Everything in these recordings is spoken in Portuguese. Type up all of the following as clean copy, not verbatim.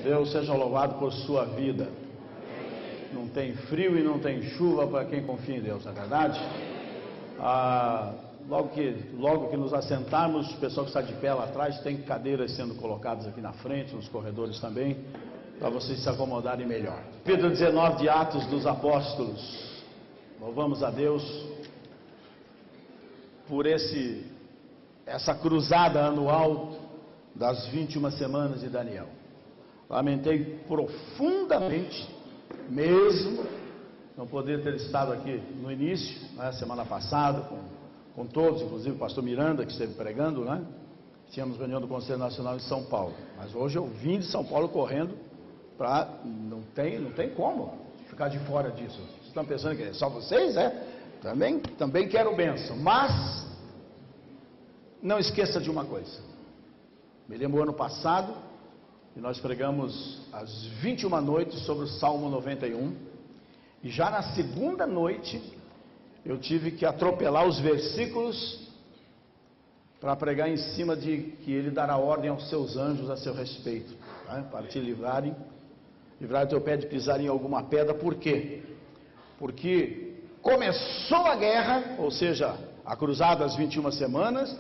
Deus seja louvado por sua vida. Não tem frio e não tem chuva para quem confia em Deus, não é verdade? Logo que nos assentarmos, o pessoal que está de pé lá atrás, tem cadeiras sendo colocadas aqui na frente, nos corredores também, para vocês se acomodarem melhor. Capítulo 19 de Atos dos Apóstolos. Louvamos a Deus por essa cruzada anual das 21 semanas de Daniel. Lamentei profundamente, mesmo, não poder ter estado aqui no início, né, semana passada, com todos, inclusive o pastor Miranda, que esteve pregando, né? Tínhamos reunião do Conselho Nacional em São Paulo. Mas hoje eu vim de São Paulo correndo para... Não tem como ficar de fora disso. Vocês estão pensando que é só vocês, Também quero bênção. Mas, não esqueça de uma coisa. Me lembro ano passado, e nós pregamos as 21 noites sobre o Salmo 91. E já na segunda noite, eu tive que atropelar os versículos para pregar em cima de que ele dará ordem aos seus anjos a seu respeito, né? Para te livrar o teu pé de pisar em alguma pedra. Por quê? Porque começou a guerra, ou seja, a cruzada das 21 semanas,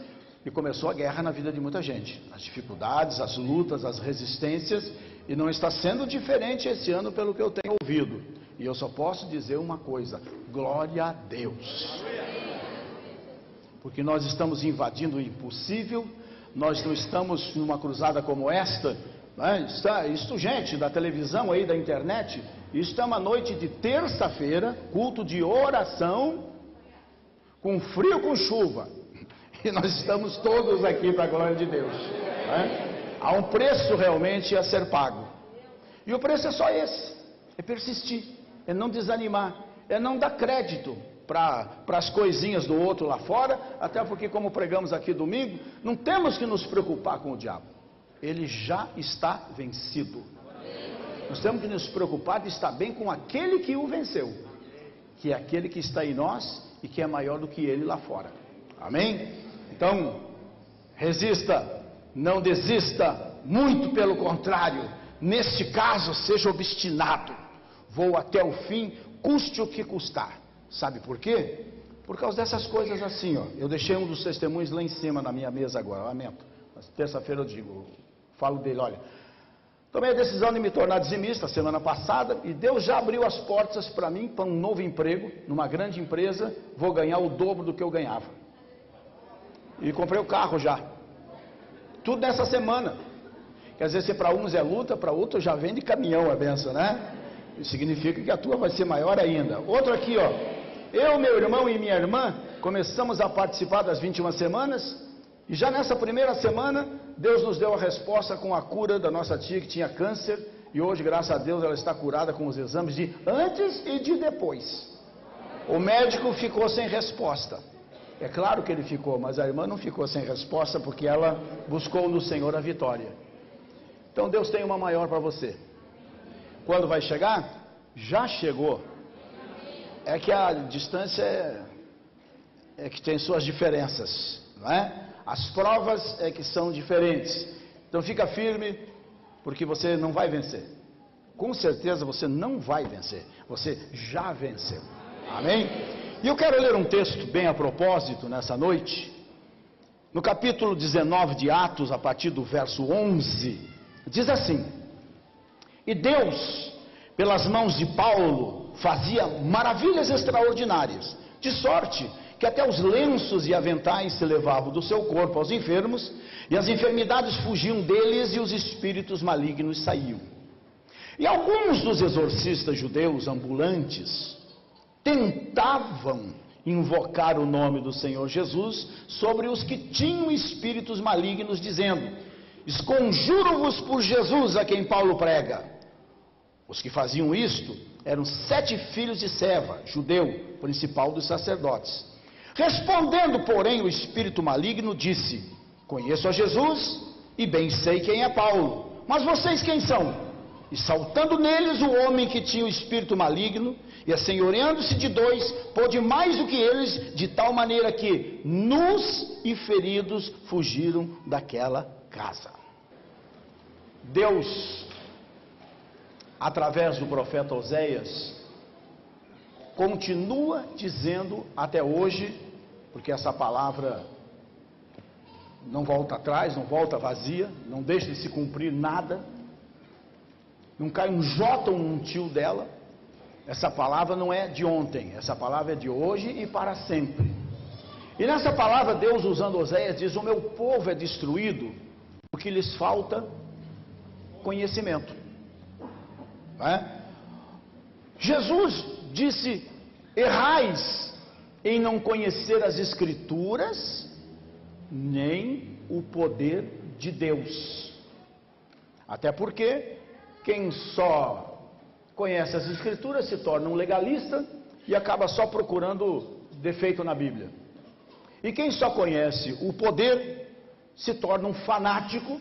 e começou a guerra na vida de muita gente, as dificuldades, as lutas, as resistências, e não está sendo diferente esse ano pelo que eu tenho ouvido. E eu só posso dizer uma coisa: glória a Deus. Porque nós estamos invadindo o impossível, nós não estamos numa cruzada como esta, né? Isto, gente, da televisão aí, da internet, isto é uma noite de terça-feira, culto de oração, com frio, com chuva, e nós estamos todos aqui para a glória de Deus, né? Há um preço realmente a ser pago, e o preço é só esse: é persistir, é não desanimar, é não dar crédito para as coisinhas do outro lá fora, até porque, como pregamos aqui domingo, não temos que nos preocupar com o diabo, ele já está vencido. Nós temos que nos preocupar de estar bem com aquele que o venceu, que é aquele que está em nós e que é maior do que ele lá fora. Amém? Então, resista, não desista, muito pelo contrário, neste caso, seja obstinado, vou até o fim, custe o que custar. Sabe por quê? Por causa dessas coisas assim, ó. Eu deixei um dos testemunhos lá em cima na minha mesa agora, lamento. Mas terça-feira eu falo dele: olha, tomei a decisão de me tornar dizimista semana passada, e Deus já abriu as portas para mim, para um novo emprego, numa grande empresa. Vou ganhar o dobro do que eu ganhava. E comprei o carro já. Tudo nessa semana. Quer dizer, se para uns é luta, para outros já vem de caminhão a benção, né? Isso significa que a tua vai ser maior ainda. Outro aqui, ó. Eu, meu irmão e minha irmã começamos a participar das 21 semanas, e já nessa primeira semana Deus nos deu a resposta com a cura da nossa tia que tinha câncer, e hoje, graças a Deus, ela está curada com os exames de antes e de depois. O médico ficou sem resposta. É claro que ele ficou, mas a irmã não ficou sem resposta, porque ela buscou no Senhor a vitória. Então Deus tem uma maior para você. Quando vai chegar? Já chegou. É que a distância é que tem suas diferenças, não é? As provas é que são diferentes. Então fica firme, porque você não vai vencer. Com certeza você não vai vencer. Você já venceu. Amém? E eu quero ler um texto bem a propósito nessa noite. No capítulo 19 de Atos, a partir do verso 11, diz assim: e Deus, pelas mãos de Paulo, fazia maravilhas extraordinárias, de sorte que até os lenços e aventais se levavam do seu corpo aos enfermos, e as enfermidades fugiam deles, e os espíritos malignos saíam. E alguns dos exorcistas judeus ambulantes tentavam invocar o nome do Senhor Jesus sobre os que tinham espíritos malignos, dizendo: esconjuro-vos por Jesus a quem Paulo prega. Os que faziam isto eram 7 filhos de Seva, judeu, principal dos sacerdotes. Respondendo, porém, o espírito maligno disse: conheço a Jesus e bem sei quem é Paulo, mas vocês quem são? E saltando neles o homem que tinha o espírito maligno, e assenhoreando-se de 2, pôde mais do que eles, de tal maneira que nus e feridos fugiram daquela casa. Deus através do profeta Oséias, continua dizendo até hoje, porque essa palavra não volta atrás, não volta vazia, não deixa de se cumprir nada, não cai um jota ou um tio dela. Essa palavra não é de ontem, essa palavra é de hoje e para sempre. E nessa palavra Deus, usando Oséias, diz: o meu povo é destruído porque lhes falta conhecimento. Não é? Jesus disse: errais em não conhecer as Escrituras, nem o poder de Deus. Até porque quem só conhece as Escrituras se torna um legalista e acaba só procurando defeito na Bíblia. E quem só conhece o poder se torna um fanático,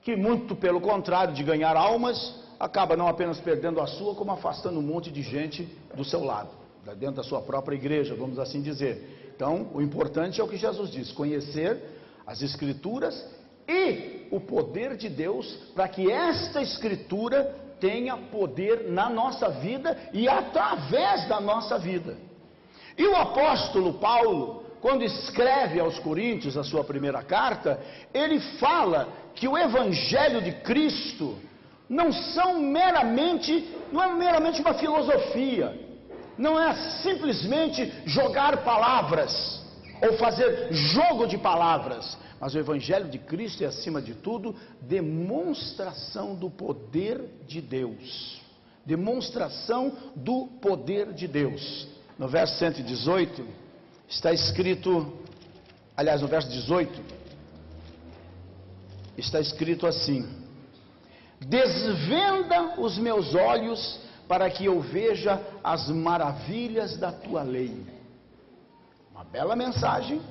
que muito pelo contrário de ganhar almas, acaba não apenas perdendo a sua, como afastando um monte de gente do seu lado, dentro da sua própria igreja, vamos assim dizer. Então, o importante é o que Jesus diz: conhecer as Escrituras e o poder de Deus, para que esta Escritura tenha poder na nossa vida e através da nossa vida. E o apóstolo Paulo, quando escreve aos Coríntios a sua primeira carta, ele fala que o Evangelho de Cristo não é meramente uma filosofia, não é simplesmente jogar palavras ou fazer jogo de palavras, mas o Evangelho de Cristo é, acima de tudo, demonstração do poder de Deus. Demonstração do poder de Deus. No verso 118, está escrito, aliás, no verso 18, está escrito assim: desvenda os meus olhos para que eu veja as maravilhas da tua lei. Uma bela mensagem,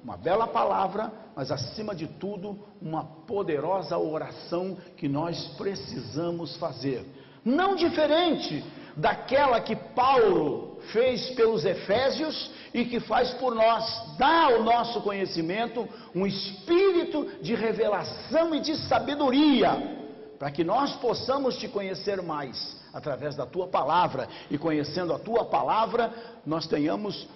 uma bela palavra, mas acima de tudo, uma poderosa oração que nós precisamos fazer. Não diferente daquela que Paulo fez pelos Efésios e que faz por nós, dá ao nosso conhecimento um espírito de revelação e de sabedoria, para que nós possamos te conhecer mais através da tua palavra, e conhecendo a tua palavra, nós tenhamos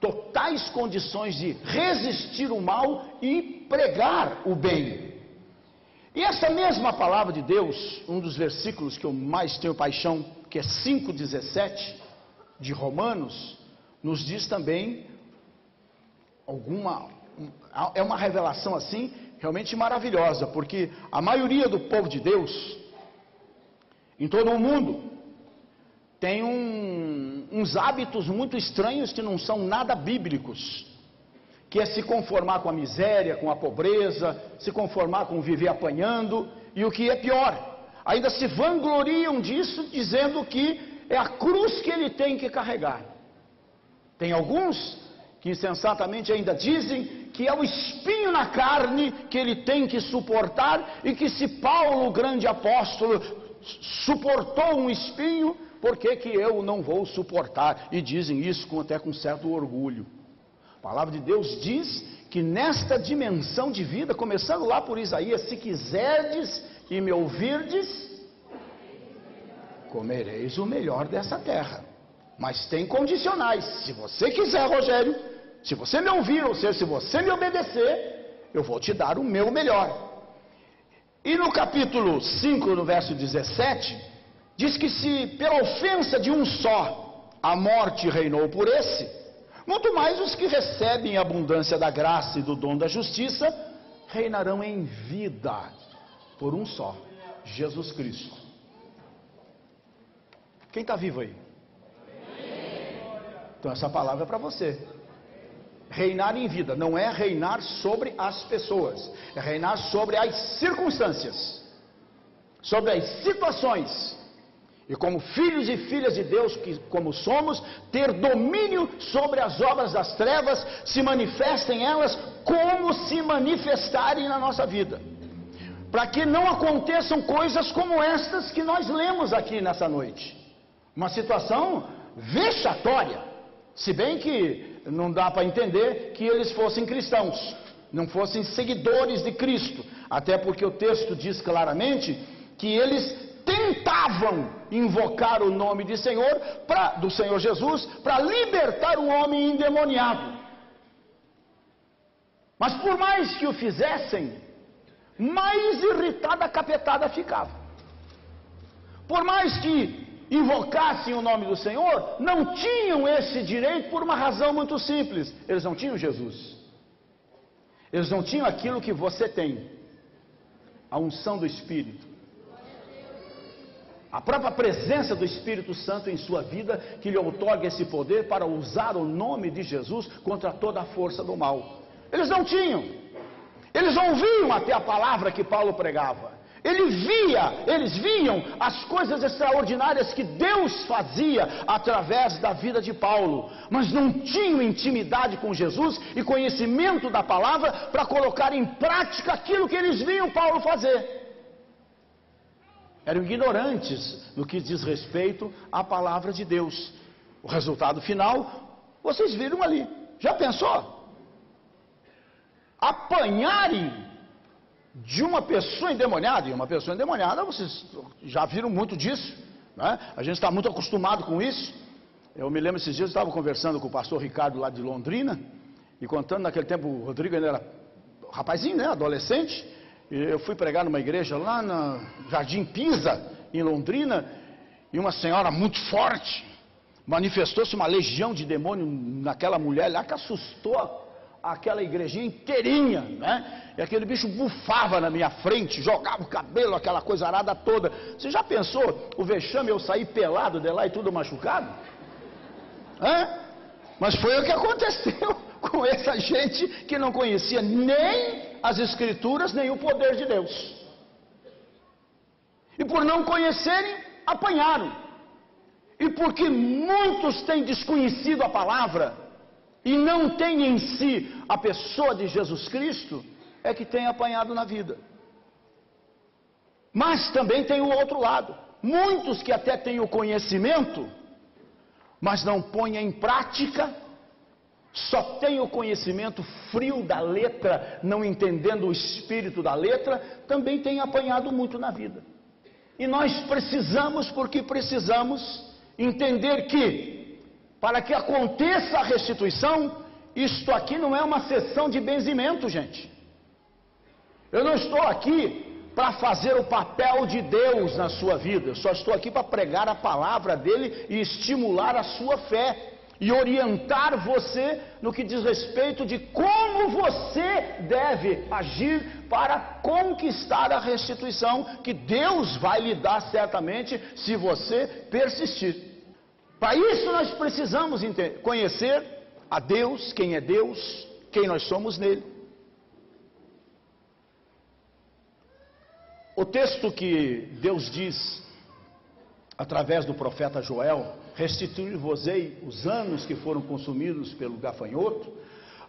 totais condições de resistir o mal e pregar o bem. E essa mesma palavra de Deus, um dos versículos que eu mais tenho paixão, que é 5,17 de Romanos, nos diz também é uma revelação assim, realmente maravilhosa, porque a maioria do povo de Deus, em todo o mundo, tem uns hábitos muito estranhos que não são nada bíblicos, que é se conformar com a miséria, com a pobreza, se conformar com viver apanhando, e o que é pior, ainda se vangloriam disso, dizendo que é a cruz que ele tem que carregar. Tem alguns que insensatamente ainda dizem que é o espinho na carne que ele tem que suportar, e que se Paulo, o grande apóstolo, suportou um espinho, por que que eu não vou suportar? E dizem isso até com certo orgulho. A palavra de Deus diz que nesta dimensão de vida, começando lá por Isaías: se quiserdes e me ouvirdes, comereis o melhor dessa terra. Mas tem condicionais. Se você quiser, Rogério, se você me ouvir, ou seja, se você me obedecer, eu vou te dar o meu melhor. E no capítulo 5, no verso 17, diz que se pela ofensa de um só a morte reinou por esse, muito mais os que recebem a abundância da graça e do dom da justiça reinarão em vida por um só, Jesus Cristo. Quem está vivo aí? Então essa palavra é para você. Reinar em vida não é reinar sobre as pessoas, é reinar sobre as circunstâncias, sobre as situações. E como filhos e filhas de Deus, que como somos, ter domínio sobre as obras das trevas, se manifestem elas como se manifestarem na nossa vida, para que não aconteçam coisas como estas que nós lemos aqui nessa noite. Uma situação vexatória, se bem que não dá para entender que eles fossem cristãos, não fossem seguidores de Cristo, até porque o texto diz claramente que eles têm tentavam invocar o nome do Senhor Jesus, para libertar um homem endemoniado. Mas por mais que o fizessem, mais irritada a capetada ficava. Por mais que invocassem o nome do Senhor, não tinham esse direito por uma razão muito simples: eles não tinham Jesus. Eles não tinham aquilo que você tem, a unção do Espírito, a própria presença do Espírito Santo em sua vida, que lhe outorga esse poder para usar o nome de Jesus contra toda a força do mal. Eles não tinham. Eles ouviam até a palavra que Paulo pregava. Eles viam as coisas extraordinárias que Deus fazia através da vida de Paulo, mas não tinham intimidade com Jesus e conhecimento da palavra para colocar em prática aquilo que eles viam Paulo fazer. Eram ignorantes no que diz respeito à palavra de Deus. O resultado final, vocês viram ali. Já pensou? Apanharem de uma pessoa endemoniada, e uma pessoa endemoniada, vocês já viram muito disso, né? A gente está muito acostumado com isso. Eu me lembro, esses dias eu estava conversando com o pastor Ricardo lá de Londrina, e contando naquele tempo, o Rodrigo ainda era rapazinho, né, adolescente, e eu fui pregar numa igreja lá no Jardim Pisa, em Londrina, e uma senhora muito forte, manifestou-se uma legião de demônio naquela mulher lá, que assustou aquela igrejinha inteirinha, né? E aquele bicho bufava na minha frente, jogava o cabelo, aquela coisa arada toda. Você já pensou o vexame, eu sair pelado de lá e tudo machucado? Mas foi o que aconteceu com essa gente que não conhecia nem as Escrituras, nem o poder de Deus. E por não conhecerem, apanharam. E porque muitos têm desconhecido a palavra e não têm em si a pessoa de Jesus Cristo, é que têm apanhado na vida. Mas também tem o outro lado. Muitos que até têm o conhecimento, mas não põem em prática, só têm o conhecimento frio da letra, não entendendo o espírito da letra, também têm apanhado muito na vida. E nós precisamos, porque precisamos entender que, para que aconteça a restituição, isto aqui não é uma sessão de benzimento, gente. Eu não estou aqui para fazer o papel de Deus na sua vida. Eu só estou aqui para pregar a palavra dele e estimular a sua fé e orientar você no que diz respeito de como você deve agir para conquistar a restituição que Deus vai lhe dar certamente se você persistir. Para isso nós precisamos conhecer a Deus, quem nós somos nele. O texto que Deus diz, através do profeta Joel, restituir-vos-ei os anos que foram consumidos pelo gafanhoto.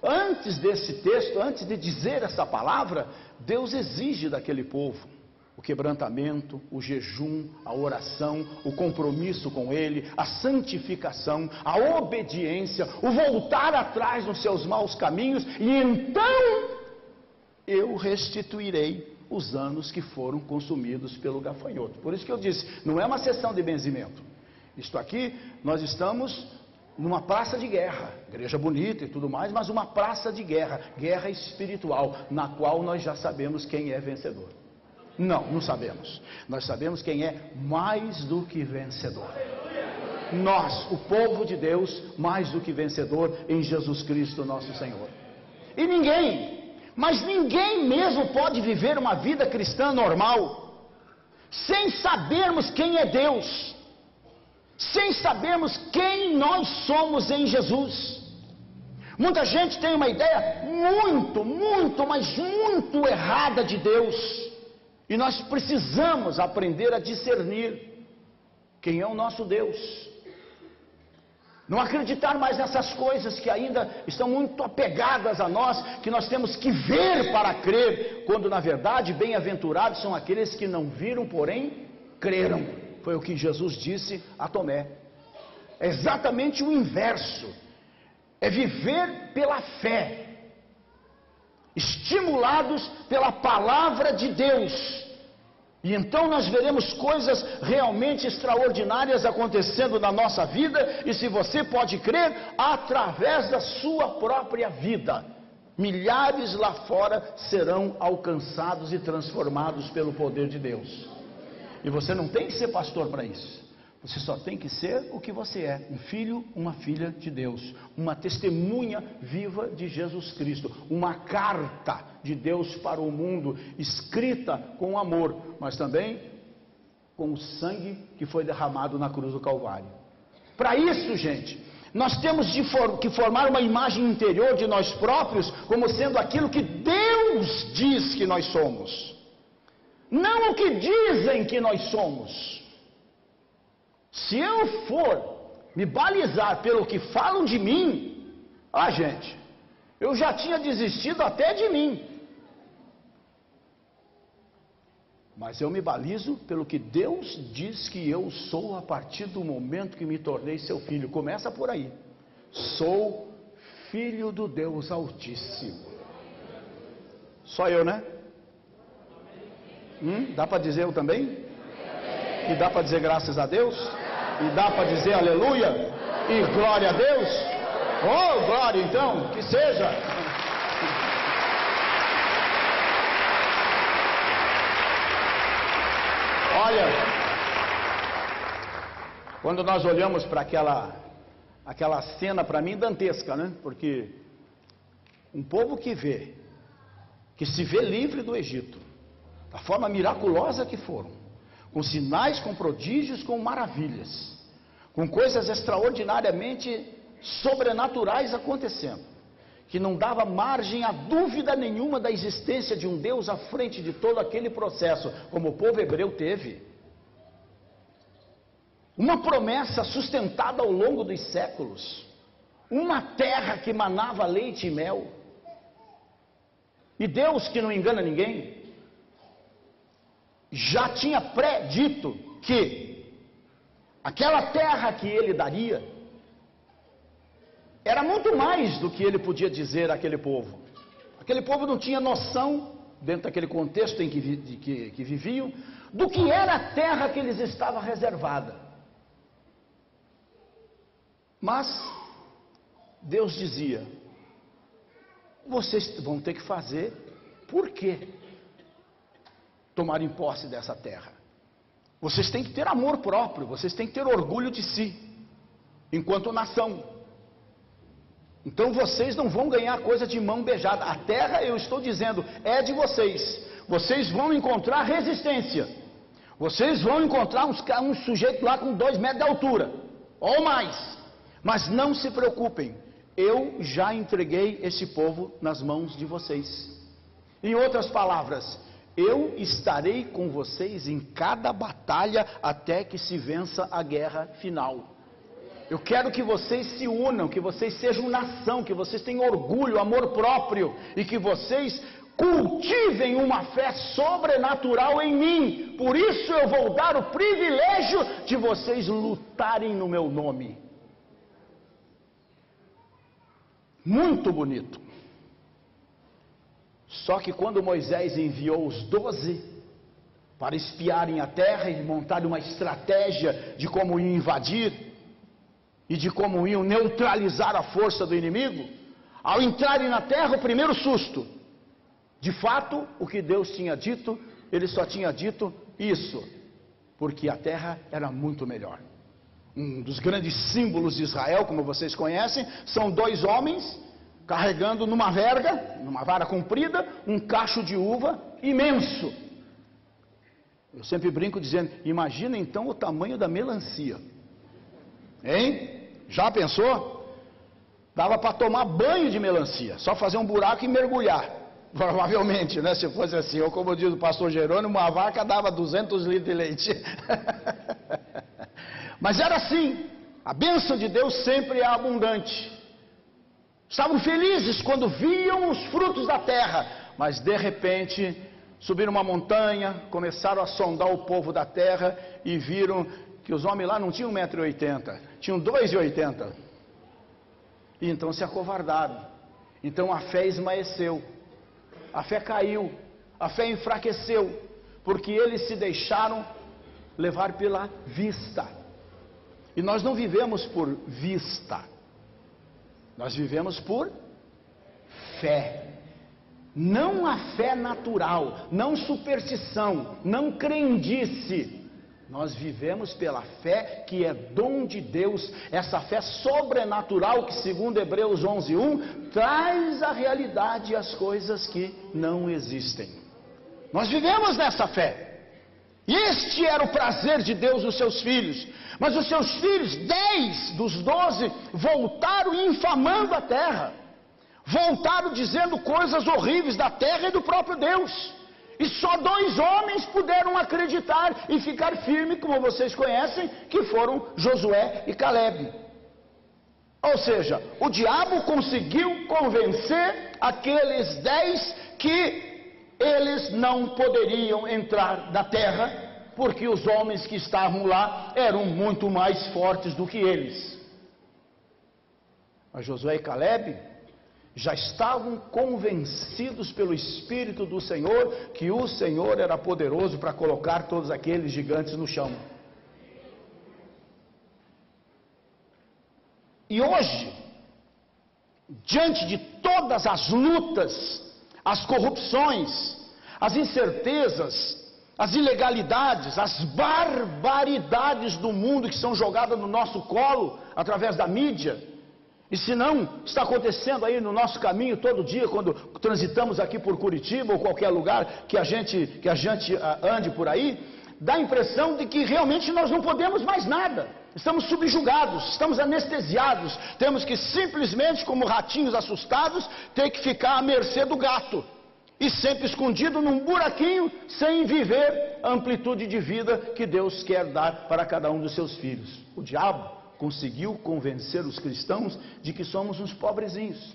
Antes desse texto, antes de dizer essa palavra, Deus exige daquele povo o quebrantamento, o jejum, a oração, o compromisso com Ele, a santificação, a obediência, o voltar atrás nos seus maus caminhos, e então eu restituirei os anos que foram consumidos pelo gafanhoto. Por isso que eu disse, não é uma sessão de benzimento. Isto aqui, nós estamos numa praça de guerra, igreja bonita e tudo mais, mas uma praça de guerra, guerra espiritual, na qual nós já sabemos quem é vencedor. Não sabemos. Nós sabemos quem é mais do que vencedor. Nós, o povo de Deus, mais do que vencedor em Jesus Cristo nosso Senhor. E mas ninguém mesmo pode viver uma vida cristã normal sem sabermos quem é Deus, sem sabermos quem nós somos em Jesus. Muita gente tem uma ideia mas muito errada de Deus, e nós precisamos aprender a discernir quem é o nosso Deus. Não acreditar mais nessas coisas que ainda estão muito apegadas a nós, que nós temos que ver para crer, quando na verdade bem-aventurados são aqueles que não viram, porém creram. Foi o que Jesus disse a Tomé. É exatamente o inverso. É viver pela fé, estimulados pela palavra de Deus, E então nós veremos coisas realmente extraordinárias acontecendo na nossa vida, e se você pode crer, através da sua própria vida. Milhares lá fora serão alcançados e transformados pelo poder de Deus. E você não tem que ser pastor para isso. Você só tem que ser o que você é, um filho, uma filha de Deus, uma testemunha viva de Jesus Cristo, uma carta de Deus para o mundo, escrita com amor, mas também com o sangue que foi derramado na cruz do Calvário. Para isso, gente, nós temos que formar uma imagem interior de nós próprios como sendo aquilo que Deus diz que nós somos, não o que dizem que nós somos. Se eu for me balizar pelo que falam de mim, gente, eu já tinha desistido até de mim. Mas eu me balizo pelo que Deus diz que eu sou a partir do momento que me tornei seu filho. Começa por aí. Sou filho do Deus Altíssimo. Só eu, né? Dá para dizer eu também? E dá para dizer graças a Deus? E dá para dizer aleluia? E glória a Deus? Oh, glória então, que seja. Olha, quando nós olhamos para aquela cena, para mim, dantesca, né? Porque um povo que se vê livre do Egito, da forma miraculosa que foram, com sinais, com prodígios, com maravilhas, com coisas extraordinariamente sobrenaturais acontecendo, que não dava margem a dúvida nenhuma da existência de um Deus à frente de todo aquele processo, como o povo hebreu teve. Uma promessa sustentada ao longo dos séculos, uma terra que manava leite e mel, e Deus que não engana ninguém, já tinha predito que aquela terra que ele daria era muito mais do que ele podia dizer àquele povo. Aquele povo não tinha noção, dentro daquele contexto em que viviam, do que era a terra que lhes estava reservada. Mas Deus dizia: vocês vão ter que fazer por quê? Tomarem posse dessa terra. Vocês têm que ter amor próprio, vocês têm que ter orgulho de si, enquanto nação. Então vocês não vão ganhar coisa de mão beijada. A terra, eu estou dizendo, é de vocês. Vocês vão encontrar resistência. Vocês vão encontrar um sujeito lá com 2 metros de altura, ou mais. Mas não se preocupem, eu já entreguei esse povo nas mãos de vocês. Em outras palavras, eu estarei com vocês em cada batalha até que se vença a guerra final. Eu quero que vocês se unam, que vocês sejam nação, que vocês tenham orgulho, amor próprio, e que vocês cultivem uma fé sobrenatural em mim. Por isso eu vou dar o privilégio de vocês lutarem no meu nome. Muito bonito. Só que quando Moisés enviou os 12 para espiarem a terra e montarem uma estratégia de como iam invadir e de como iam neutralizar a força do inimigo, ao entrarem na terra, o primeiro susto, de fato, o que Deus tinha dito, ele só tinha dito isso, porque a terra era muito melhor. Um dos grandes símbolos de Israel, como vocês conhecem, são 2 homens carregando numa verga, numa vara comprida, um cacho de uva imenso. Eu sempre brinco dizendo, imagina então o tamanho da melancia. Hein? Já pensou? Dava para tomar banho de melancia, só fazer um buraco e mergulhar. Provavelmente, né? Se fosse assim, ou como diz o pastor Jerônimo, uma vaca dava 200 litros de leite. Mas era assim, a bênção de Deus sempre é abundante. Estavam felizes quando viam os frutos da terra, mas de repente subiram uma montanha, começaram a sondar o povo da terra e viram que os homens lá não tinham 1,80 m, tinham 2,80 m. E então se acovardaram. Então a fé esmaeceu, a fé caiu, a fé enfraqueceu. porque eles se deixaram levar pela vista. E nós não vivemos por vista, nós vivemos por fé. Não a fé natural, não superstição, não crendice. Nós vivemos pela fé que é dom de Deus, essa fé sobrenatural que, segundo Hebreus 11:1, traz à realidade as coisas que não existem. Nós vivemos nessa fé. E este era o prazer de Deus nos seus filhos. Mas os seus filhos, 10 dos 12, voltaram infamando a terra. Voltaram dizendo coisas horríveis da terra e do próprio Deus. E só 2 homens puderam acreditar e ficar firme, como vocês conhecem, que foram Josué e Calebe. Ou seja, o diabo conseguiu convencer aqueles 10 que eles não poderiam entrar na terra, porque os homens que estavam lá eram muito mais fortes do que eles. Mas Josué e Calebe já estavam convencidos pelo Espírito do Senhor que o Senhor era poderoso para colocar todos aqueles gigantes no chão. E hoje, diante de todas as lutas, as corrupções, as incertezas, as ilegalidades, as barbaridades do mundo que são jogadas no nosso colo através da mídia, e se não, está acontecendo aí no nosso caminho todo dia, quando transitamos aqui por Curitiba ou qualquer lugar que a gente ande por aí, dá a impressão de que realmente nós não podemos mais nada. Estamos subjugados, estamos anestesiados, temos que simplesmente, como ratinhos assustados, ter que ficar à mercê do gato. E sempre escondido num buraquinho, sem viver a amplitude de vida que Deus quer dar para cada um dos seus filhos. O diabo conseguiu convencer os cristãos de que somos uns pobrezinhos,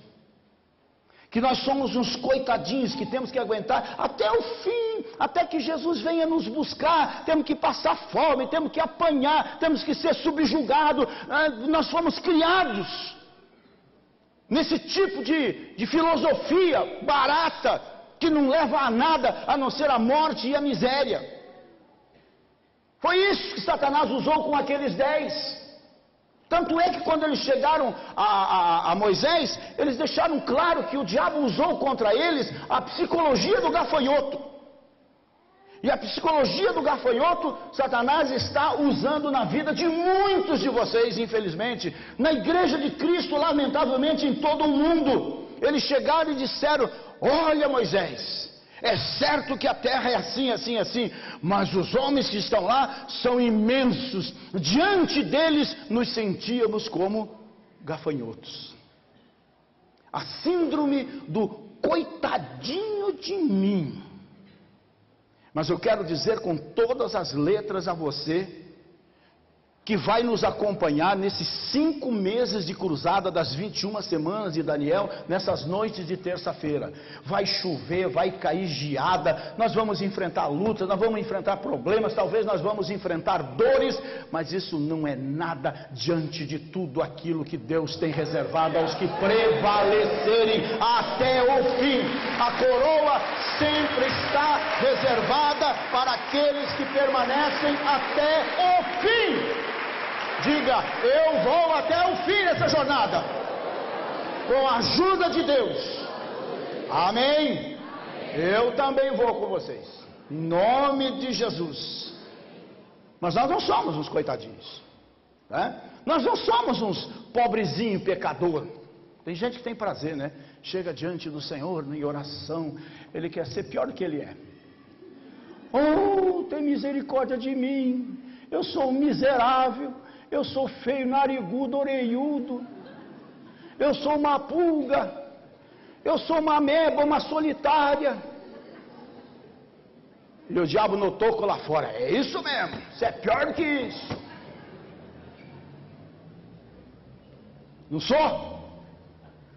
que nós somos uns coitadinhos, que temos que aguentar até o fim, até que Jesus venha nos buscar, temos que passar fome, temos que apanhar, temos que ser subjugados. Nós fomos criados nesse tipo de filosofia barata, que não leva a nada a não ser a morte e a miséria. Foi isso que Satanás usou com aqueles 10. Tanto é que quando eles chegaram a Moisés, eles deixaram claro que o diabo usou contra eles a psicologia do gafanhoto. E a psicologia do gafanhoto, Satanás está usando na vida de muitos de vocês, infelizmente. Na igreja de Cristo, lamentavelmente, em todo o mundo. Eles chegaram e disseram: olha, Moisés, é certo que a terra é assim, assim, assim, mas os homens que estão lá são imensos. Diante deles nos sentíamos como gafanhotos. A síndrome do coitadinho de mim. Mas eu quero dizer com todas as letras a você, que vai nos acompanhar nesses 5 meses de cruzada das 21 semanas de Daniel, nessas noites de terça-feira. Vai chover, vai cair geada, nós vamos enfrentar lutas, nós vamos enfrentar problemas, talvez nós vamos enfrentar dores, mas isso não é nada diante de tudo aquilo que Deus tem reservado aos que prevalecerem até o fim. A coroa sempre está reservada para aqueles que permanecem até o fim. Diga: eu vou até o fim dessa jornada, com a ajuda de Deus. Amém? Eu também vou com vocês, em nome de Jesus. Mas nós não somos uns coitadinhos, né? Nós não somos uns pobrezinho pecador. Tem gente que tem prazer, né? Chega diante do Senhor em oração, ele quer ser pior do que ele é. Oh, tem misericórdia de mim, eu sou um miserável, eu sou feio, narigudo, orelhudo, eu sou uma pulga, eu sou uma ameba, uma solitária. E o diabo notou lá fora: é isso mesmo, você é pior do que isso. Não sou?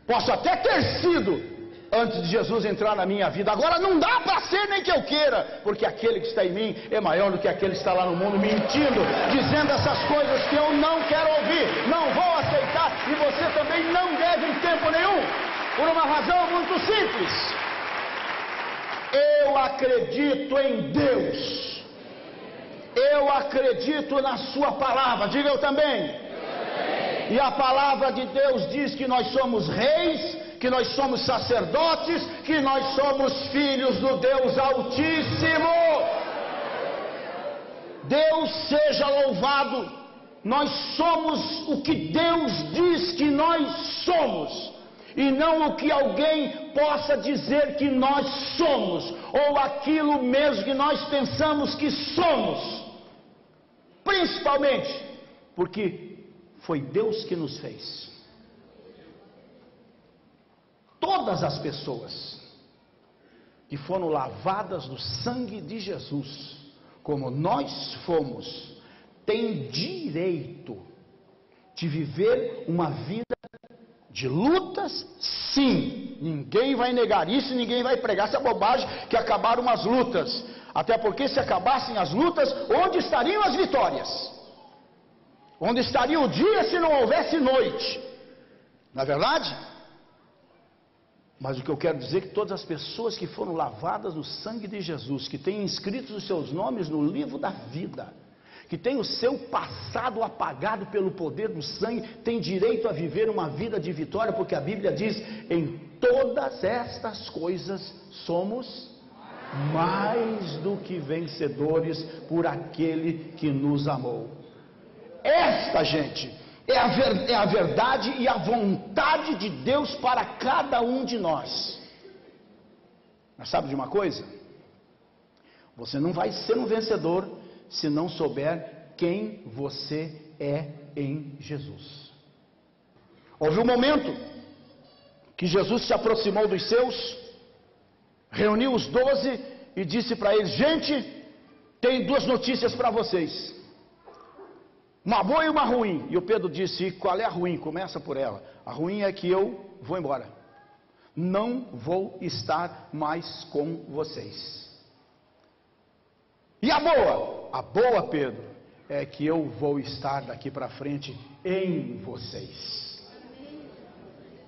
Posso até ter sido antes de Jesus entrar na minha vida, agora não dá para ser nem que eu queira, porque aquele que está em mim é maior do que aquele que está lá no mundo, mentindo, dizendo essas coisas que eu não quero ouvir, não vou aceitar, e você também não deve em tempo nenhum, por uma razão muito simples: Eu acredito em Deus. Eu acredito na sua palavra. Diga eu também. E a palavra de Deus diz que nós somos reis, que nós somos sacerdotes, que nós somos filhos do Deus Altíssimo. Deus seja louvado. Nós somos o que Deus diz que nós somos, e não o que alguém possa dizer que nós somos, ou aquilo mesmo que nós pensamos que somos. Principalmente porque foi Deus que nos fez. Todas as pessoas que foram lavadas no sangue de Jesus, como nós fomos, têm direito de viver uma vida de lutas, sim. Ninguém vai negar isso, ninguém vai pregar essa bobagem que acabaram as lutas. Até porque se acabassem as lutas, onde estariam as vitórias? Onde estaria o dia se não houvesse noite? Não é verdade? Mas o que eu quero dizer é que todas as pessoas que foram lavadas no sangue de Jesus, que têm inscritos os seus nomes no livro da vida, que têm o seu passado apagado pelo poder do sangue, têm direito a viver uma vida de vitória, porque a Bíblia diz: em todas estas coisas somos mais do que vencedores por aquele que nos amou. Esta, gente, é a verdade e a vontade de Deus para cada um de nós. Mas sabe de uma coisa? Você não vai ser um vencedor se não souber quem você é em Jesus. Houve um momento que Jesus se aproximou dos seus, reuniu os 12 e disse para eles: gente, tem duas notícias para vocês, uma boa e uma ruim. E o Pedro disse: qual é a ruim? Começa por ela. A ruim é que eu vou embora, não vou estar mais com vocês. E a boa? A boa, Pedro, é que eu vou estar daqui para frente em vocês.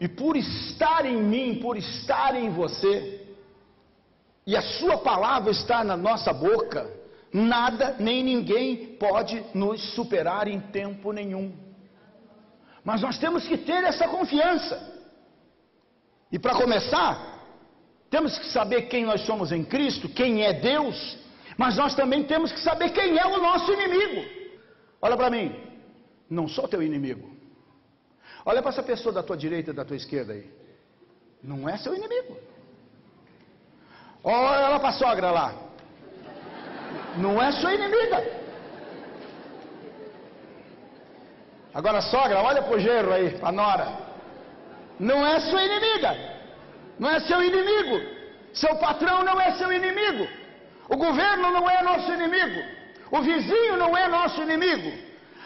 E por estar em mim, por estar em você, e a sua palavra estar na nossa boca, nada nem ninguém pode nos superar em tempo nenhum. Mas nós temos que ter essa confiança. E para começar, temos que saber quem nós somos em Cristo, quem é Deus, mas nós também temos que saber quem é o nosso inimigo. Olha para mim, não sou teu inimigo. Olha para essa pessoa da tua direita e da tua esquerda aí, não é seu inimigo. Olha para a sogra lá, não é sua inimiga. Agora, sogra, olha pro genro aí, pra nora, não é sua inimiga, não é seu inimigo. Seu patrão não é seu inimigo, o governo não é nosso inimigo, o vizinho não é nosso inimigo,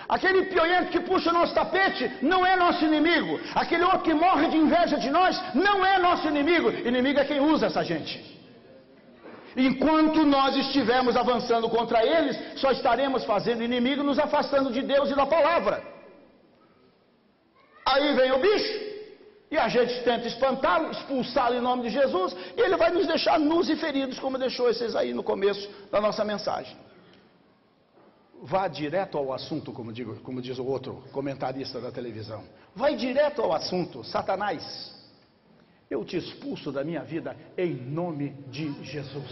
aquele pionhento que puxa nosso tapete não é nosso inimigo, aquele outro que morre de inveja de nós não é nosso inimigo. Inimigo é quem usa essa gente. Enquanto nós estivermos avançando contra eles, só estaremos fazendo inimigo, nos afastando de Deus e da palavra. Aí vem o bicho, e a gente tenta espantá-lo, expulsá-lo em nome de Jesus, e ele vai nos deixar nus e feridos, como deixou esses aí no começo da nossa mensagem. Vá direto ao assunto, como diz o outro comentarista da televisão. Vai direto ao assunto. Satanás, eu te expulso da minha vida em nome de Jesus.